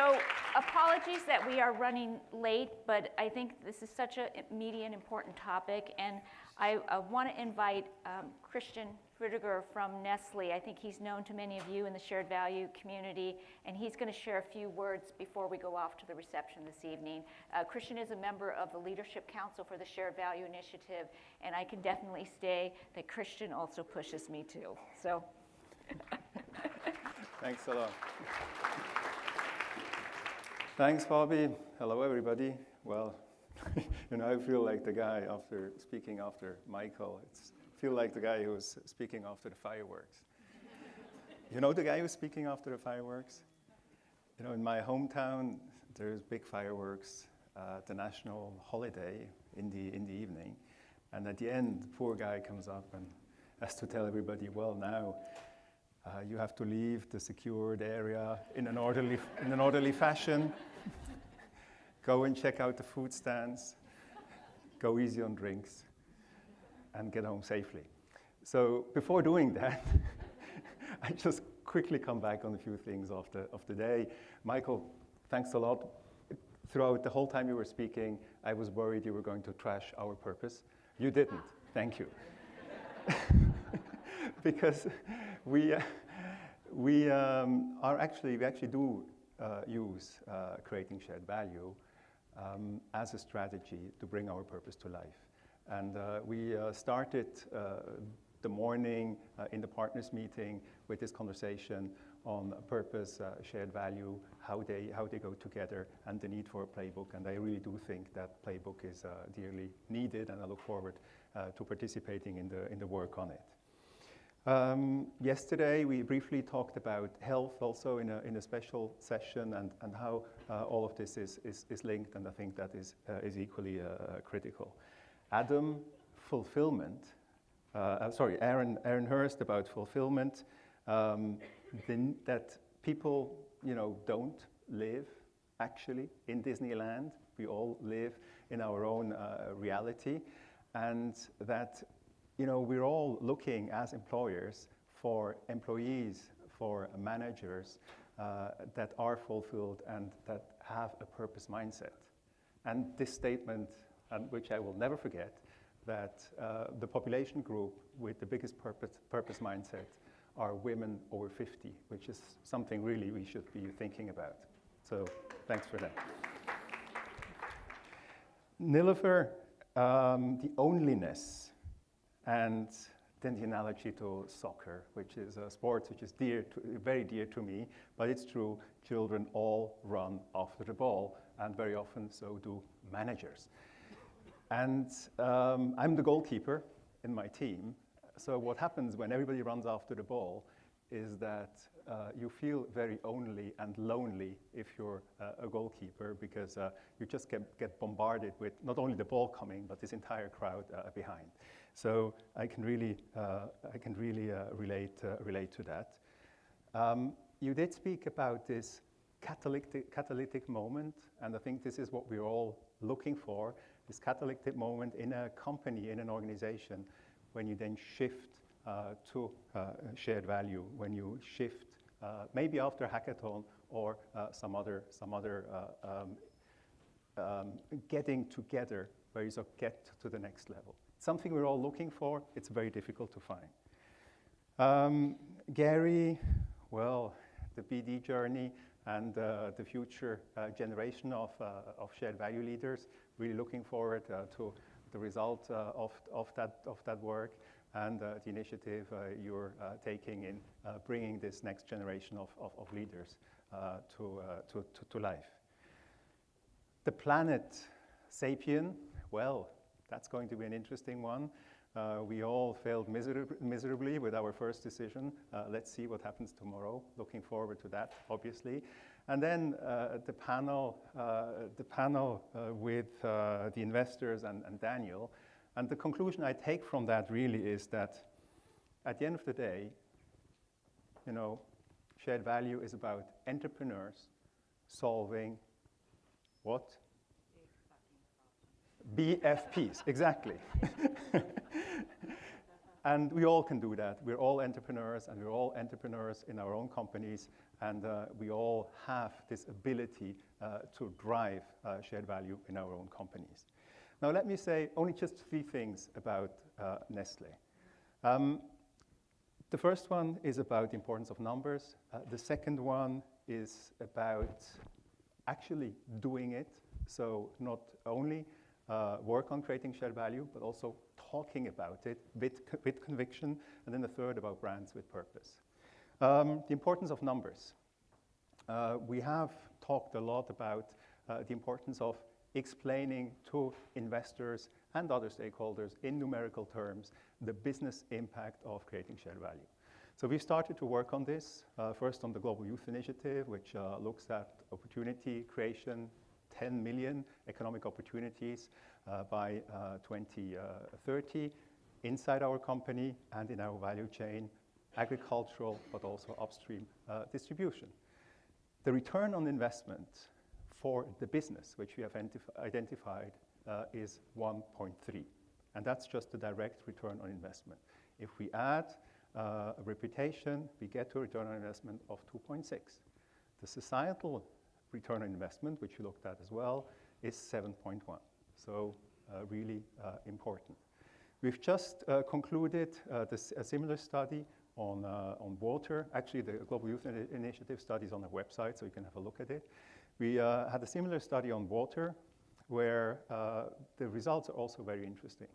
So apologies that we are running late, but I think this is such a meaty and important topic, and I want to invite Christian Frutiger from Nestlé. I think he's known to many of you in the shared value community, and he's going to share a few words before we go off to the reception this evening. Christian is a member of the Leadership Council for the Shared Value Initiative, and I can definitely say that Christian also pushes me too. So. Thanks a lot. Thanks, Bobby. Hello, everybody. Well, I feel like the guy speaking after Michael. I feel like the guy who was speaking after the fireworks. You know the guy who's speaking after the fireworks? In my hometown, there's big fireworks, the national holiday in the evening. And at the end, the poor guy comes up and has to tell everybody, well, now, you have to leave the secured area in an orderly fashion. Go and check out the food stands. Go easy on drinks, and get home safely. So before doing that, I just quickly come back on a few things of the day. Michael, thanks a lot. Throughout the whole time you were speaking, I was worried you were going to trash our purpose. You didn't. Thank you. Because we actually do use creating shared value as a strategy to bring our purpose to life. And we started the morning in the partners meeting with this conversation on purpose, shared value, how they go together, and the need for a playbook. And I really do think that playbook is dearly needed, and I look forward to participating in the work on it. Yesterday, we briefly talked about health also in a special session, and how all of this is linked, and I think that is equally critical. Adam, fulfillment. Aaron Hurst about fulfillment. That people, don't live actually in Disneyland. We all live in our own reality, and that we're all looking as employers for employees, for managers that are fulfilled and that have a purpose mindset. And this statement, which I will never forget, that the population group with the biggest purpose mindset are women over 50, which is something really we should be thinking about. So thanks for that. Nilofer, the onlyness. And then the analogy to soccer, which is a sport which is very dear to me, but it's true, children all run after the ball, and very often so do managers. And I'm the goalkeeper in my team, so what happens when everybody runs after the ball is that you feel very only and lonely if you're a goalkeeper, because you just get bombarded with not only the ball coming, but this entire crowd behind. So I can really relate to that. You did speak about this catalytic moment, and I think this is what we're all looking for, this catalytic moment in a company, in an organization, when you then shift to shared value, when you shift maybe after hackathon or some other getting together where you sort of get to the next level. Something we're all looking for. It's very difficult to find. Gary, well, the BD journey and the future generation of shared value leaders. Really looking forward to the result of that work and the initiative you're taking in bringing this next generation of leaders to life. The planet sapien, well, that's going to be an interesting one. We all failed miserably with our first decision. Let's see what happens tomorrow. Looking forward to that, obviously. And then the panel with the investors and Daniel. And the conclusion I take from that really is that at the end of the day, shared value is about entrepreneurs solving what? BFPs, exactly. And we all can do that. We're all entrepreneurs, and we're all entrepreneurs in our own companies, and we all have this ability to drive shared value in our own companies. Now, let me say only just 3 things about Nestlé. The first one is about the importance of numbers. The second one is about actually doing it, so not only work on creating shared value, but also talking about it with conviction, and then the third about brands with purpose. The importance of numbers. We have talked a lot about the importance of explaining to investors and other stakeholders in numerical terms the business impact of creating shared value. So we started to work on this, first on the Global Youth Initiative, which looks at opportunity creation, 10 million economic opportunities by 2030 inside our company and in our value chain, agricultural, but also upstream distribution. The return on investment for the business, which we have identified, is 1.3. And that's just the direct return on investment. If we add a reputation, we get to a return on investment of 2.6. The societal return on investment, which we looked at as well, is 7.1. So really important. We've just concluded a similar study on water. Actually, the Global Youth Initiative study is on our website, so you can have a look at it. We had a similar study on water, where the results are also very interesting.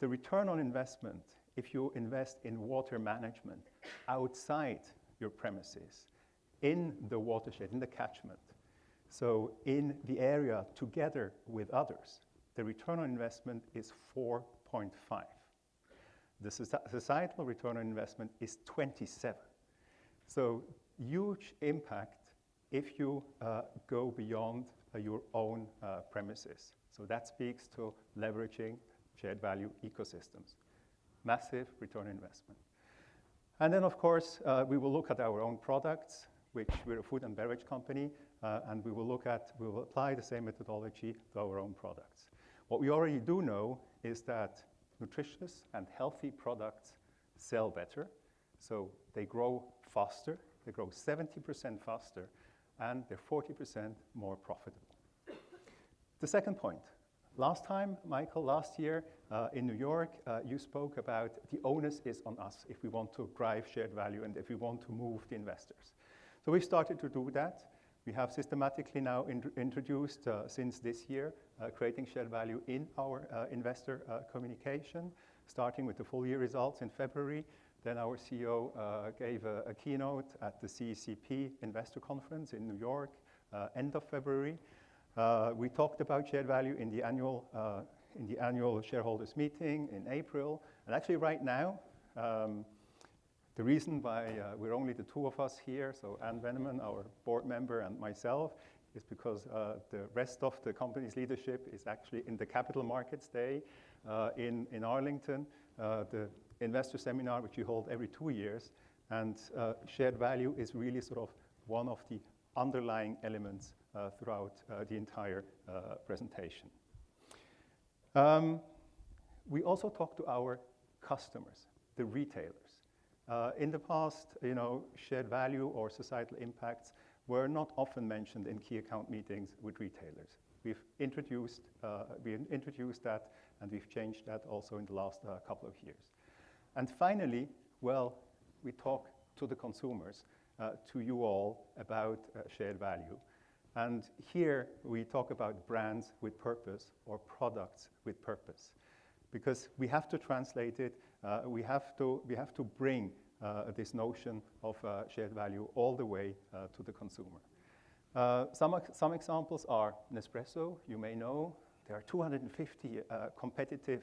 The return on investment, if you invest in water management outside your premises, in the watershed, in the catchment, so in the area together with others, the return on investment is 4.5. The societal return on investment is 27. So huge impact if you go beyond your own premises. So that speaks to leveraging shared value ecosystems. Massive return on investment. And then, of course, we will look at our own products, which we're a food and beverage company, and we will apply the same methodology to our own products. What we already do know is that nutritious and healthy products sell better, so they grow faster, they grow 70% faster, and they're 40% more profitable. The second point. Last time, Michael, last year in New York, you spoke about the onus is on us if we want to drive shared value and if we want to move the investors. So we've started to do that. We have systematically now introduced, since this year, creating shared value in our investor communication, starting with the full year results in February. Then our CEO gave a keynote at the CECP Investor Conference in New York, end of February. We talked about shared value in the annual shareholders meeting in April. And actually right now, the reason why we're only the 2 of us here, so Anne Veneman, our board member, and myself, is because the rest of the company's leadership is actually in the Capital Markets Day in Arlington, the investor seminar, which we hold every 2 years. And shared value is really sort of one of the underlying elements throughout the entire presentation. We also talk to our customers, the retailers. In the past, shared value or societal impacts were not often mentioned in key account meetings with retailers. We've introduced that, and we've changed that also in the last couple of years. And finally, well, we talk to the consumers, to you all, about shared value. And here we talk about brands with purpose or products with purpose, because we have to translate it. We have to bring this notion of shared value all the way to the consumer. Some examples are Nespresso. You may know there are 250 competitive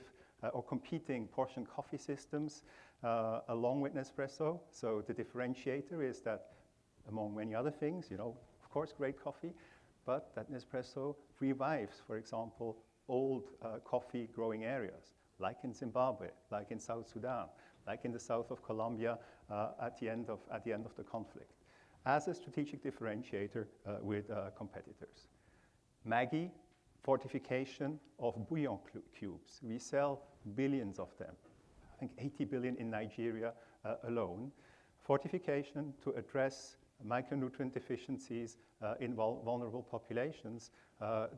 or competing portion coffee systems along with Nespresso. So the differentiator is that, among many other things, of course, great coffee, but that Nespresso revives, for example, old coffee growing areas, like in Zimbabwe, like in South Sudan, like in the south of Colombia at the end of the conflict, as a strategic differentiator with competitors. Maggi, fortification of bouillon cubes. We sell billions of them. think 80 billion in Nigeria alone. Fortification to address micronutrient deficiencies in vulnerable populations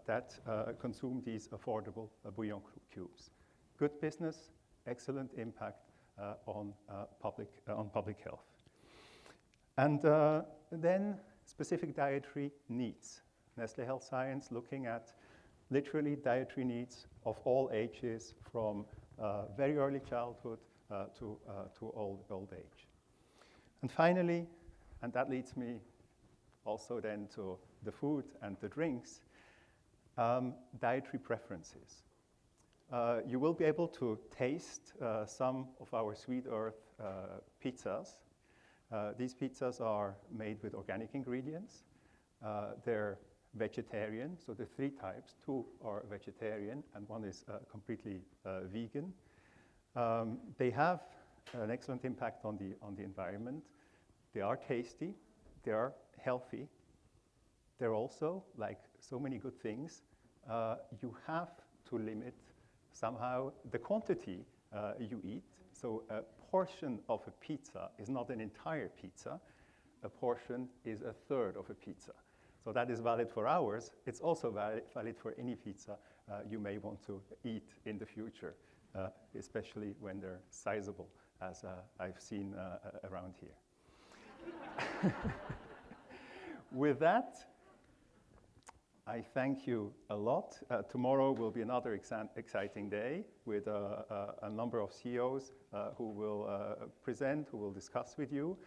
that consume these affordable bouillon cubes. Good business, excellent impact on public health. And then specific dietary needs. Nestlé Health Science looking at literally dietary needs of all ages, from very early childhood to old age. And finally, and that leads me also then to the food and the drinks, dietary preferences. You will be able to taste some of our Sweet Earth pizzas. These pizzas are made with organic ingredients. They're vegetarian, so there are 3 types. 2 are vegetarian and 1 is completely vegan. They have an excellent impact on the environment. They are tasty, they are healthy. They're also, like so many good things, you have to limit somehow the quantity you eat. So a portion of a pizza is not an entire pizza. A portion is a third of a pizza. So that is valid for ours. It's also valid for any pizza you may want to eat in the future, especially when they're sizable, as I've seen around here. With that, I thank you a lot. Tomorrow will be another exciting day with a number of CEOs who will present, who will discuss with you.